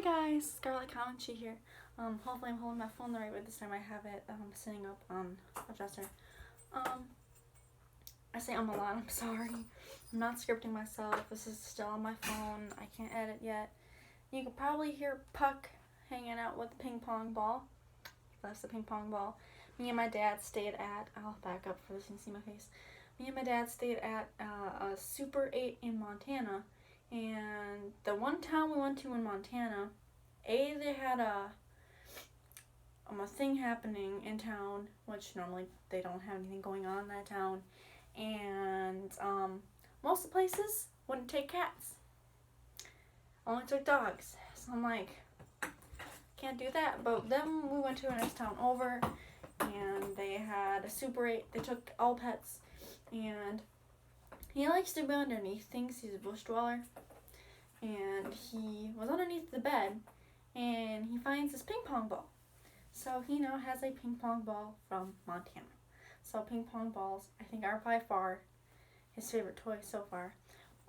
Hi guys, Scarlett Comanche here. Hopefully I'm holding my phone the right way this time. I have it sitting up on a dresser. Um, I say a lot, I'm sorry. I'm not scripting myself. This is still on my phone. I can't edit yet. You could probably hear Puck hanging out with the ping pong ball. That's the ping pong ball. Me and my dad stayed at, I'll back up for this so you can see my face. Me and my dad stayed at a Super 8 in Montana. And the one town we went to in Montana, they had a thing happening in town, which normally they don't have anything going on in that town. And most of the places wouldn't take cats. Only took dogs. So I'm like, can't do that. But then we went to a next town over, and they had a Super 8. They took all pets, and he likes to be underneath things. He's a bush dweller. And he was underneath the bed, and he finds this ping pong ball. So he now has a ping pong ball from Montana. So ping pong balls, I think, are by far his favorite toy so far.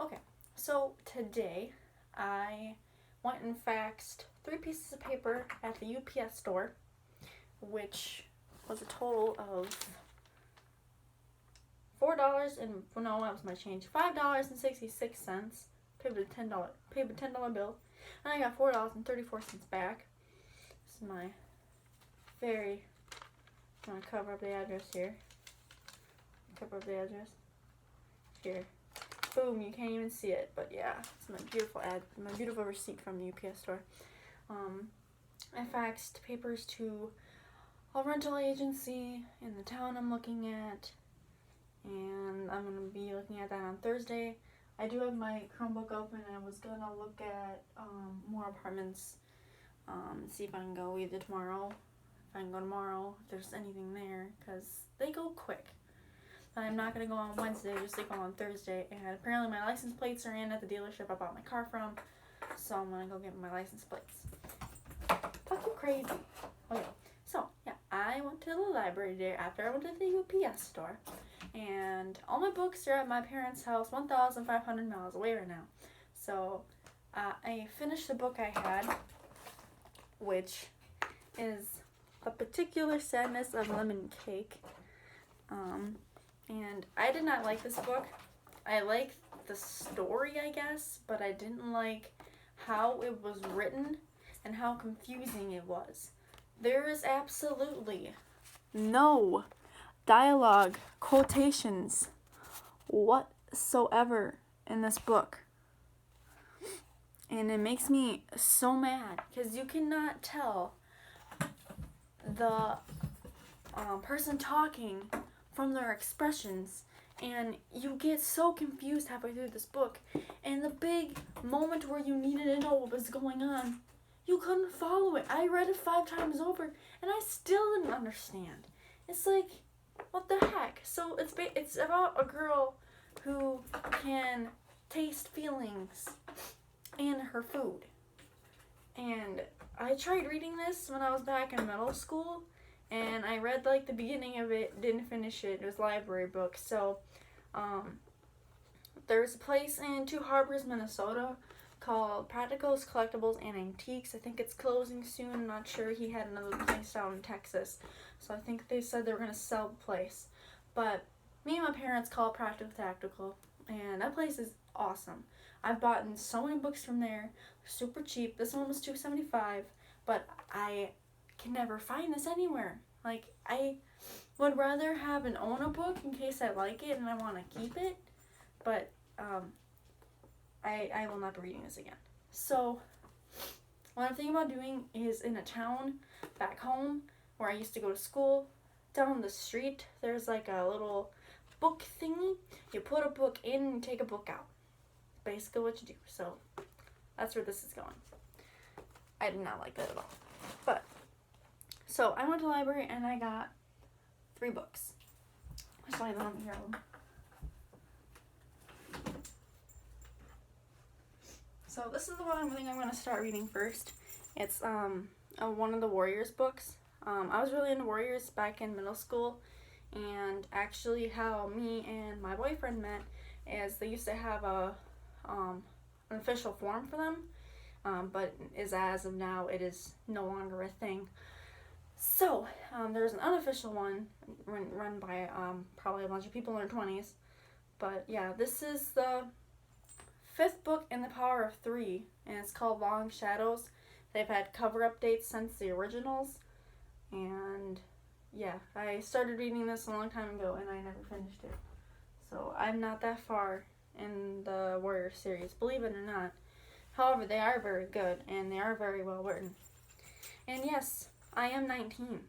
Okay, so today I went and faxed 3 pieces of paper at the UPS store, which was a total of $4 and, no, that was my change, $5.66. Paid with a $10 bill, and I got $4.34 back. This is my I'm gonna cover up the address here. Cover up the address here. Boom! You can't even see it, but yeah, it's my beautiful receipt from the UPS store. I faxed papers to a rental agency in the town I'm looking at, and I'm gonna be looking at that on Thursday. I do have my Chromebook open, and I was gonna look at more apartments, see if I can go either tomorrow. If I can go tomorrow, if there's anything there, because they go quick. But I'm not gonna go on Wednesday, just like on Thursday. And apparently my license plates are in at the dealership I bought my car from, so I'm gonna go get my license plates. Fucking crazy. Okay, so yeah, I went to the library today after I went to the UPS store. And all my books are at my parents' house 1,500 miles away right now. So I finished the book I had, which is A Particular Sadness of Lemon Cake. And I did not like this book. I liked the story, I guess, but I didn't like how it was written and how confusing it was. There is absolutely no dialogue, quotations whatsoever in this book. And it makes me so mad because you cannot tell the person talking from their expressions, and you get so confused halfway through this book. And the big moment where you needed to know what was going on, you couldn't follow it. I read it 5 times over, and I still didn't understand. It's like, what the heck? So it's about a girl who can taste feelings in her food. And I tried reading this when I was back in middle school, and I read like the beginning of it, didn't finish it. It was a library book. So there's a place in Two Harbors, Minnesota called Practicals, Collectibles, and Antiques. I think it's closing soon. I'm not sure. He had another place down in Texas. So I think they said they were going to sell the place. But me and my parents call it Practical Tactical, and that place is awesome. I've bought so many books from there. They're super cheap. This one was $2.75, but I can never find this anywhere. Like, I would rather have and own a book in case I like it and I want to keep it, but I will not be reading this again. So what I'm thinking about doing is in a town back home where I used to go to school, down the street, there's like a little book thingy. You put a book in and take a book out. Basically what you do. So that's where this is going. I did not like that at all. But so I went to the library and I got 3 books. I'll show you them here. So this is the one I think I'm going to start reading first. It's one of the Warriors books. I was really into Warriors back in middle school, and actually how me and my boyfriend met is they used to have an official form for them. but is as of now, it is no longer a thing. So, there's an unofficial one run by probably a bunch of people in their 20s. But yeah, this is the 5th book in the Power of Three, and it's called Long Shadows. They've had cover updates since the originals, and yeah, I started reading this a long time ago, and I never finished it. So I'm not that far in the Warrior series, believe it or not. However, they are very good, and they are very well written. And yes, I am 19,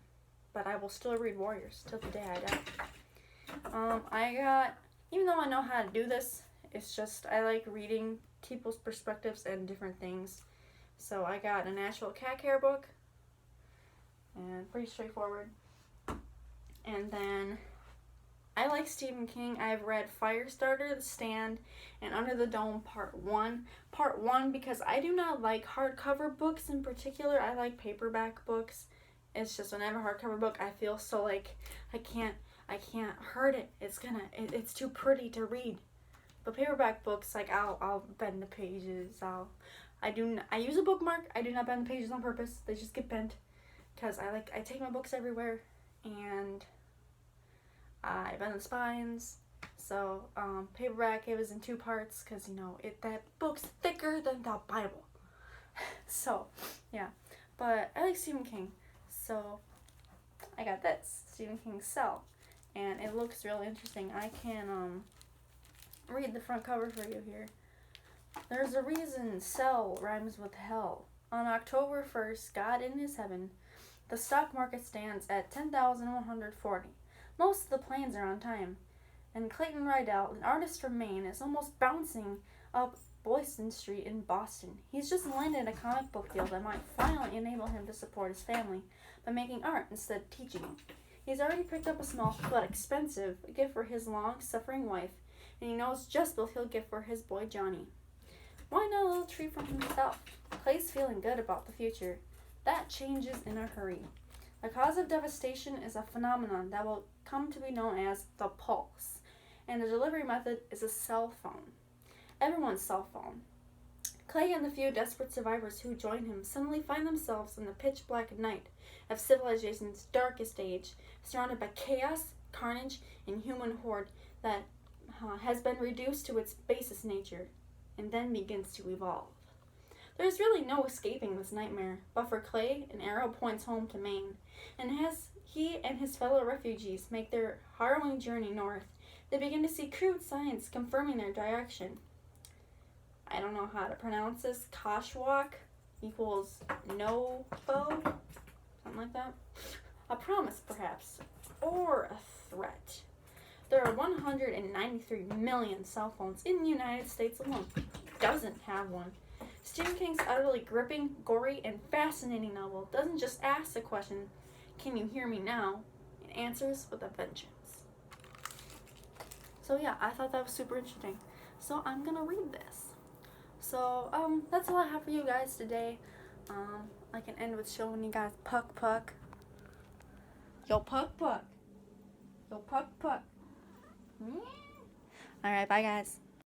but I will still read Warriors till the day I die. Even though I know how to do this, it's just I like reading people's perspectives and different things. So I got a natural cat care book, and pretty straightforward. And then I like Stephen King. I've read Firestarter, The Stand, and Under the Dome Part 1. Part 1 because I do not like hardcover books in particular. I like paperback books. It's just whenever hardcover book, I feel so like I can't hurt it. It's too pretty to read. But paperback books, like I'll bend the pages. I use a bookmark. I do not bend the pages on purpose. They just get bent because I take my books everywhere, and I bend the spines. So paperback, it was in 2 parts because that book's thicker than the Bible. So yeah, but I like Stephen King. So I got this, Stephen King's Cell, and it looks really interesting. I can read the front cover for you here. There's a reason Cell rhymes with hell. On October 1st, God in his heaven, the stock market stands at 10,140. Most of the planes are on time. And Clayton Rydell, an artist from Maine, is almost bouncing up Boylston Street in Boston. He's just landed a comic book deal that might finally enable him to support his family by making art instead of teaching. He's already picked up a small but expensive gift for his long-suffering wife, and he knows just what he'll get for his boy Johnny. Why not a little treat for himself? Clay's feeling good about the future. That changes in a hurry. The cause of devastation is a phenomenon that will come to be known as the pulse, and the delivery method is a cell phone. Everyone's cell phone. Clay and the few desperate survivors who join him suddenly find themselves in the pitch-black night of civilization's darkest age, surrounded by chaos, carnage, and human horde that has been reduced to its basest nature, and then begins to evolve. There is really no escaping this nightmare, but for Clay, an arrow points home to Maine, and as he and his fellow refugees make their harrowing journey north, they begin to see crude signs confirming their direction. I don't know how to pronounce this. Koshwak equals no foe? Something like that. A promise, perhaps, or a threat. There are 193 million cell phones in the United States alone. Who doesn't have one? Stephen King's utterly gripping, gory, and fascinating novel doesn't just ask the question, "Can you hear me now?" It answers with a vengeance. So yeah, I thought that was super interesting. So I'm gonna read this. So that's all I have for you guys today. I can end with showing you guys Puck Puck. Yo Puck Puck. Yo Puck Puck. Alright, bye guys.